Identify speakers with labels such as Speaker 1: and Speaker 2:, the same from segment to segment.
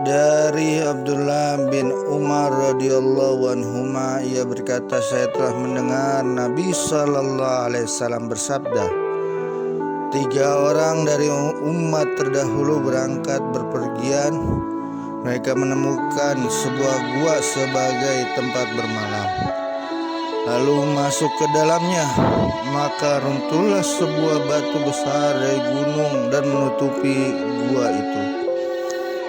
Speaker 1: Dari Abdullah bin Umar radhiyallahu anhuma, ia berkata, saya telah mendengar Nabi sallallahu alaihi wasallam bersabda, 3 orang dari umat terdahulu berangkat berpergian. Mereka menemukan sebuah gua sebagai tempat bermalam, lalu masuk ke dalamnya. Maka runtuhlah sebuah batu besar dari gunung dan menutupi gua itu.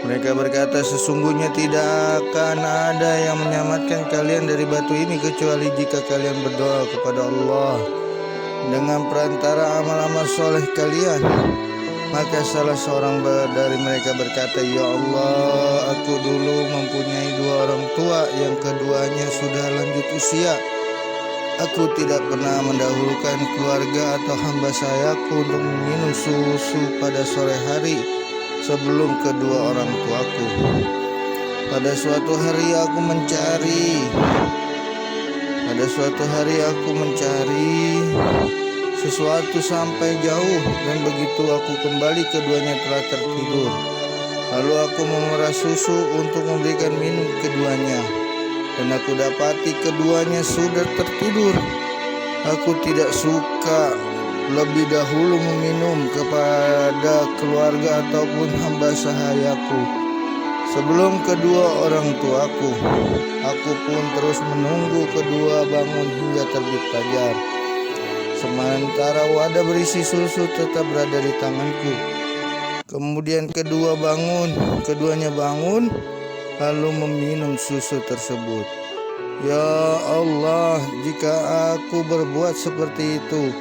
Speaker 1: Mereka berkata, sesungguhnya tidak akan ada yang menyelamatkan kalian dari batu ini kecuali jika kalian berdoa kepada Allah dengan perantara amal-amal soleh kalian. Maka salah seorang dari mereka berkata, ya Allah, aku dulu mempunyai 2 orang tua, yang keduanya sudah lanjut usia. Aku tidak pernah mendahulukan keluarga atau hamba sayaku untuk minum susu pada sore hari sebelum kedua orang tuaku. Pada suatu hari aku mencari sesuatu sampai jauh, dan begitu aku kembali keduanya telah tertidur. Lalu aku memerah susu untuk memberikan minum keduanya, dan aku dapati keduanya sudah tertidur. Aku tidak suka lebih dahulu meminum kepada keluarga ataupun hamba sahayaku sebelum kedua orang tuaku. Aku pun terus menunggu kedua bangun hingga terbit fajar, sementara wadah berisi susu tetap berada di tanganku. Kemudian keduanya bangun lalu meminum susu tersebut. Ya Allah, jika aku berbuat seperti itu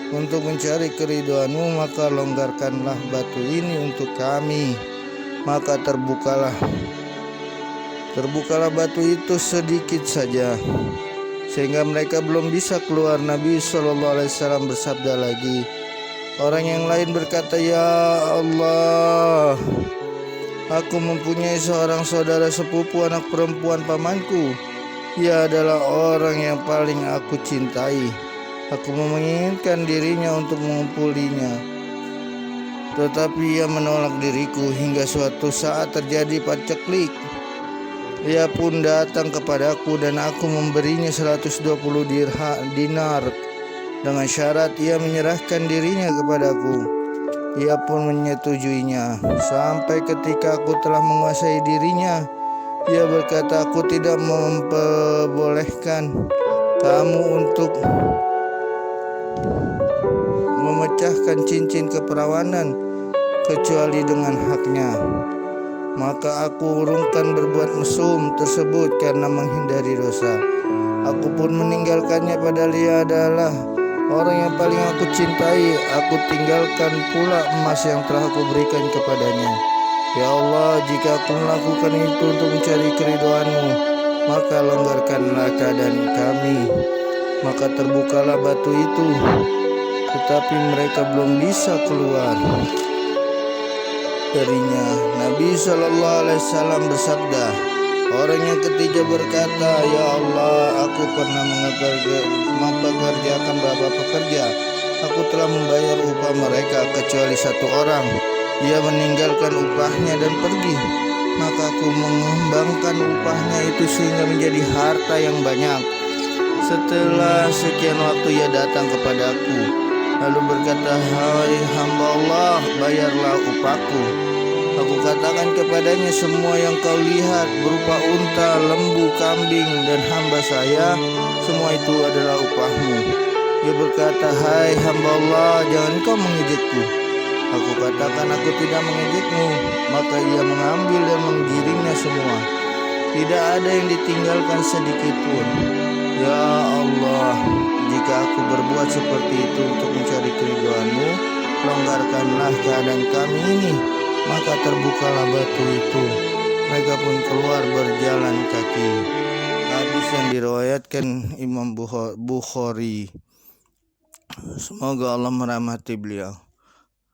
Speaker 1: untuk mencari keridhaan-Mu, maka longgarkanlah batu ini untuk kami. Maka terbukalah batu itu sedikit saja, sehingga mereka belum bisa keluar. Nabi SAW bersabda lagi. Orang yang lain berkata, ya Allah, aku mempunyai seorang saudara sepupu anak perempuan pamanku. Ia adalah orang yang paling aku cintai. Aku menginginkan dirinya untuk mengumpulinya, tetapi ia menolak diriku. Hingga suatu saat terjadi paceklik. Ia pun datang kepadaku dan aku memberinya 120 dinar dengan syarat ia menyerahkan dirinya kepadaku. Ia pun menyetujuinya. Sampai ketika aku telah menguasai dirinya, ia berkata, aku tidak memperbolehkan kamu untuk memecahkan cincin keperawanan kecuali dengan haknya. Maka aku urungkan berbuat mesum tersebut karena menghindari dosa. Aku pun meninggalkannya, padahal ia adalah orang yang paling aku cintai. Aku tinggalkan pula emas yang telah aku berikan kepadanya. Ya Allah, jika aku melakukan itu untuk mencari keridhaan-Mu, maka longgarkanlah keadaan kami. Maka terbukalah batu itu, tetapi mereka belum bisa keluar darinya. Nabi SAW bersabda, orang yang ketiga berkata, ya Allah, aku pernah mempekerjakan beberapa pekerja. Aku telah membayar upah mereka kecuali 1 orang. Ia meninggalkan upahnya dan pergi. Maka aku mengembangkan upahnya itu sehingga menjadi harta yang banyak. Setelah sekian waktu ia datang kepadaku, lalu berkata, hai hamba Allah, bayarlah upahku. Aku katakan kepadanya, semua yang kau lihat berupa unta, lembu, kambing, dan hamba saya, semua itu adalah upahmu. Ia berkata, hai hamba Allah, jangan kau mengejekku. Aku katakan, aku tidak mengejekmu. Maka ia mengambil dan menggiringnya semua. Tidak ada yang ditinggalkan sedikit pun. Ya Allah, jika aku berbuat seperti itu untuk mencari keridhaan-Mu, longgarkanlah keadaan kami ini. Maka terbukalah batu itu. Mereka pun keluar berjalan kaki. Hadis yang diriwayatkan Imam Bukhari. Semoga Allah merahmati beliau.